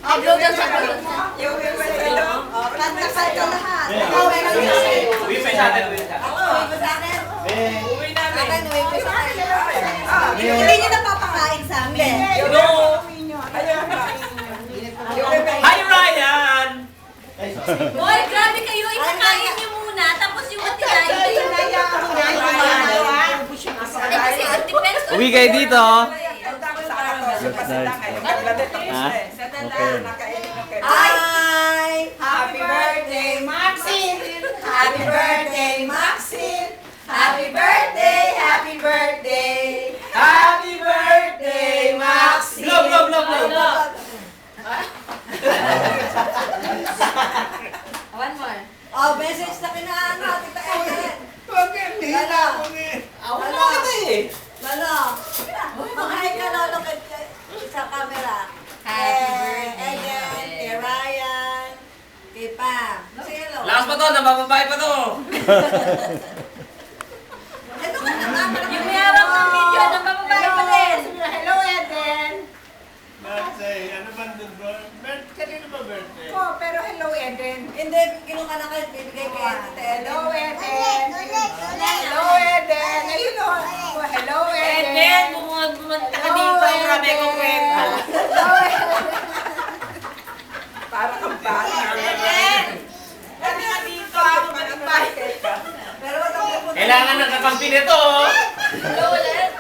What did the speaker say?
Upload na sa balot na. Kanta-kanta lahat. Uwi pa sa atin. Uwi namin. Hindi niyo napapakain sa amin. Hi, Ryan! Boy, grabe kayo. Ipakain niyo muna. Tapos yung matira, Uwi kayo dito. Hi! Happy birthday, Maxine! Happy birthday, Maxine! Happy birthday, happy birthday! Happy birthday, Maxine! Blow, blow, blow, blow! One more. Oh, message na kinaano, Tita Ellen. Lala! Ako na kita eh! Lalo, mag-hi ka, Lolo, sa camera. Happy Kay birthday. Ellen, kay Ryan, kay Pam. Say hello. Lakas pa to, nabababae pa to! Ito ka naman. Yung may harap ng video, nang bababae pa din. Hello, Eden. Birthday, ano ba doon bro? Kanino ba birthday? Oh, pero hello, Eden. Hindi, kinuha ka na kayo, bibigay kay Tita Eden. Hello, Eden. Hello, Eden. Ayun o. Hello, And Eden. then, bumag ka dito. Grabe ko kwento. Para kang bata. Eden! Kami nga dito. Ako manipay. Pero wala ko. Kailangan ng kakampi nito! Hello, ulit.